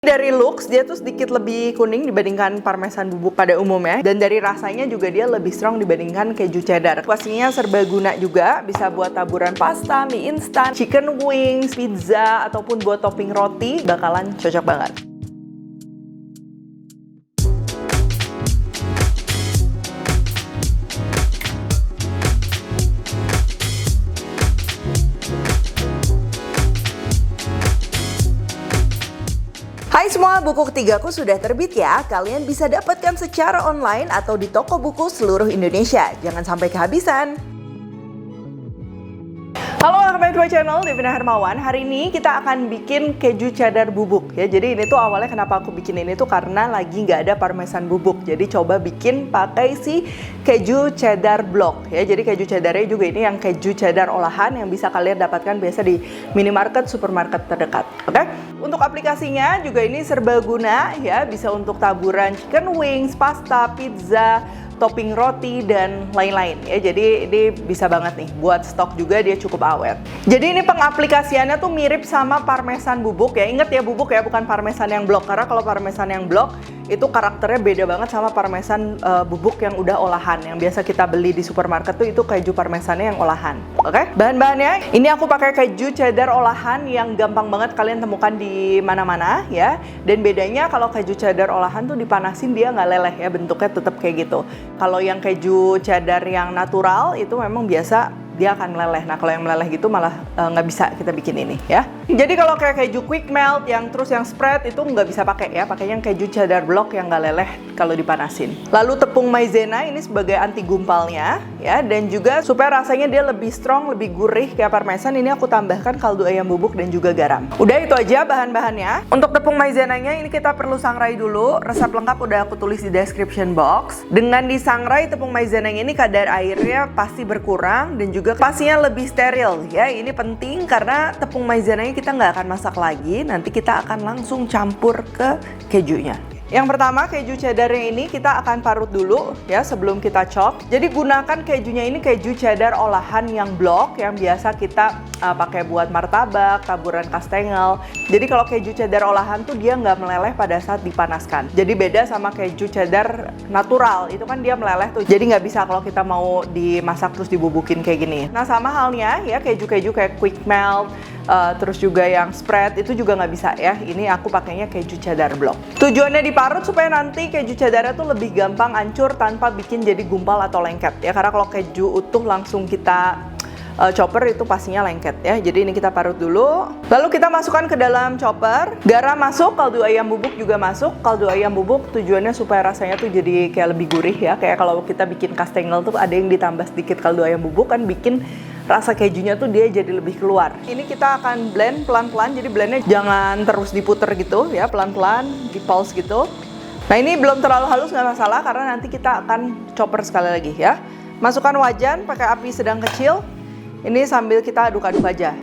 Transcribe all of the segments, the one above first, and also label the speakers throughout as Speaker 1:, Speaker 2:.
Speaker 1: Dari looks dia tuh sedikit lebih kuning dibandingkan parmesan bubuk pada umumnya, dan dari rasanya juga dia lebih strong dibandingkan keju cheddar. Pastinya serbaguna juga, bisa buat taburan pasta, mie instan, chicken wings, pizza, ataupun buat topping roti, bakalan cocok banget. Hai semua, buku ketigaku sudah terbit ya. Kalian bisa dapatkan secara online atau di toko buku seluruh Indonesia. Jangan sampai kehabisan. Halo, welcome back to my channel, Devina Hermawan. Hari ini kita akan bikin keju cheddar bubuk ya. Jadi ini tuh awalnya kenapa aku bikin ini tuh karena lagi nggak ada parmesan bubuk. Jadi coba bikin pakai si keju cheddar block ya. Jadi keju cheddarnya juga ini yang keju cheddar olahan yang bisa kalian dapatkan biasa di minimarket, supermarket terdekat. Oke? Untuk aplikasinya juga ini serbaguna ya. Bisa untuk taburan chicken wings, pasta, pizza, topping roti, dan lain-lain ya. Jadi ini bisa banget nih buat stok juga, dia cukup awet. Jadi ini pengaplikasiannya tuh mirip sama parmesan bubuk ya. Ingat ya, bubuk ya, bukan parmesan yang blok. Karena kalau parmesan yang blok itu karakternya beda banget sama parmesan bubuk yang udah olahan. Yang biasa kita beli di supermarket tuh itu keju parmesannya yang olahan. Oke? Bahan-bahannya ini aku pakai keju cheddar olahan yang gampang banget kalian temukan di mana-mana ya. Dan bedanya kalau keju cheddar olahan tuh dipanasin dia nggak leleh ya, bentuknya tetap kayak gitu. Kalau yang keju cheddar yang natural itu memang biasa dia akan meleleh. Nah kalau yang meleleh gitu malah nggak bisa kita bikin ini ya. Jadi kalau kayak keju quick melt yang terus yang spread itu nggak bisa pakai ya. Pakainya yang keju cheddar block yang nggak leleh kalau dipanasin. Lalu tepung maizena ini sebagai anti gumpalnya ya. Dan juga supaya rasanya dia lebih strong, lebih gurih kayak parmesan, ini aku tambahkan kaldu ayam bubuk dan juga garam. Udah itu aja bahan-bahannya. Untuk tepung maizenanya ini kita perlu sangrai dulu. Resep lengkap udah aku tulis di description box. Dengan disangrai tepung maizenanya ini kadar airnya pasti berkurang dan juga pastinya lebih steril ya. Ini penting karena tepung maizenanya kita nggak akan masak lagi, nanti kita akan langsung campur ke kejunya. Yang pertama, keju cheddarnya ini kita akan parut dulu ya sebelum kita chop. Jadi gunakan kejunya ini keju cheddar olahan yang blok yang biasa kita pakai buat martabak, taburan kastengel. Jadi kalau keju cheddar olahan tuh dia nggak meleleh pada saat dipanaskan. Jadi beda sama keju cheddar natural, itu kan dia meleleh tuh. Jadi nggak bisa kalau kita mau dimasak terus dibubukin kayak gini. Nah sama halnya ya keju-keju kayak quick melt, terus juga yang spread itu juga nggak bisa ya. Ini aku pakainya keju cheddar block. Tujuannya diparut supaya nanti keju cheddarnya tuh lebih gampang hancur tanpa bikin jadi gumpal atau lengket ya. Karena kalau keju utuh langsung kita chopper itu pastinya lengket ya. Jadi ini kita parut dulu. Lalu kita masukkan ke dalam chopper. Garam masuk, kaldu ayam bubuk juga masuk. Kaldu ayam bubuk tujuannya supaya rasanya tuh jadi kayak lebih gurih ya. Kayak kalau kita bikin kastengel tuh ada yang ditambah sedikit kaldu ayam bubuk kan bikin rasa kejunya tuh dia jadi lebih keluar. Ini kita akan blend pelan-pelan. Jadi blendnya jangan terus diputer gitu ya, pelan-pelan, di pulse gitu. Nah ini belum terlalu halus nggak masalah karena nanti kita akan chopper sekali lagi ya. Masukkan wajan pakai api sedang kecil. Ini sambil kita aduk-aduk aja.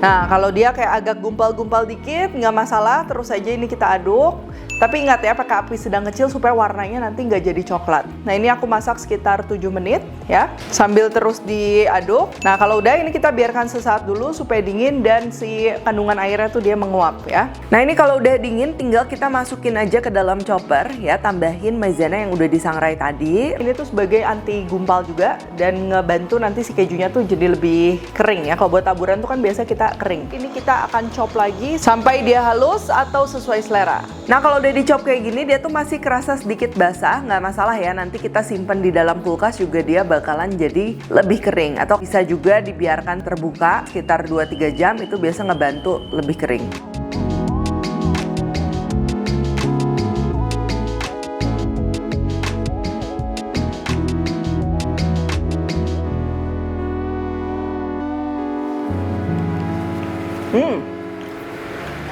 Speaker 1: Nah kalau dia kayak agak gumpal-gumpal dikit nggak masalah, terus aja ini kita aduk. Tapi ingat ya, pakai api sedang kecil supaya warnanya nanti nggak jadi coklat. Nah ini aku masak sekitar 7 menit ya, sambil terus diaduk. Nah kalau udah ini kita biarkan sesaat dulu supaya dingin dan si kandungan airnya tuh dia menguap ya. Nah ini kalau udah dingin tinggal kita masukin aja ke dalam chopper ya, tambahin maizena yang udah disangrai tadi. Ini tuh sebagai anti gumpal juga dan ngebantu nanti si kejunya tuh jadi lebih kering ya. Kalau buat taburan tuh kan biasa kita kering. Ini kita akan chop lagi sampai dia halus atau sesuai selera. Nah kalau udah dicop kayak gini dia tuh masih kerasa sedikit basah, nggak masalah ya, nanti kita simpen di dalam kulkas juga dia bakalan jadi lebih kering. Atau bisa juga dibiarkan terbuka sekitar 2-3 jam, itu biasa ngebantu lebih kering.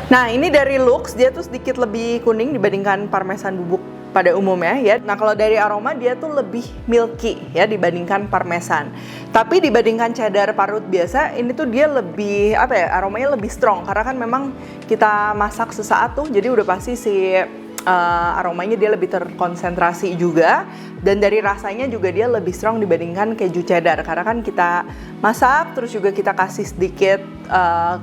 Speaker 1: Nah ini dari looks dia tuh sedikit lebih kuning dibandingkan parmesan bubuk pada umumnya ya. Nah kalau dari aroma dia tuh lebih milky ya dibandingkan parmesan. Tapi dibandingkan cheddar parut biasa ini tuh dia lebih apa ya, aromanya lebih strong karena kan memang kita masak sesaat tuh, jadi udah pasti si aromanya dia lebih terkonsentrasi juga. Dan dari rasanya juga dia lebih strong dibandingkan keju cheddar, karena kan kita masak terus juga kita kasih sedikit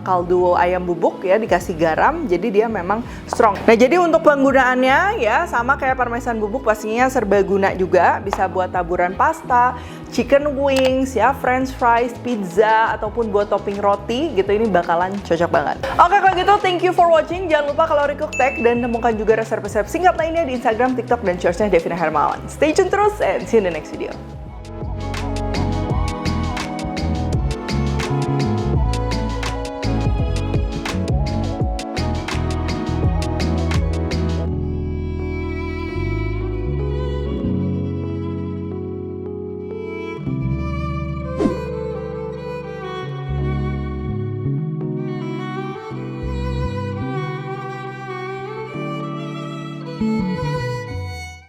Speaker 1: kaldu ayam bubuk ya, dikasih garam, jadi dia memang strong. Nah, jadi untuk penggunaannya ya sama kayak parmesan bubuk, pastinya serbaguna juga, bisa buat taburan pasta, chicken wings ya, french fries, pizza, ataupun buat topping roti gitu, ini bakalan cocok banget. Oke, kalau gitu thank you for watching. Jangan lupa Kalori Cook Tag dan temukan juga resep-resep singkat lainnya di Instagram, TikTok, dan Shortsnya Devina Hermawan. Stay tune terus and see you in the next video.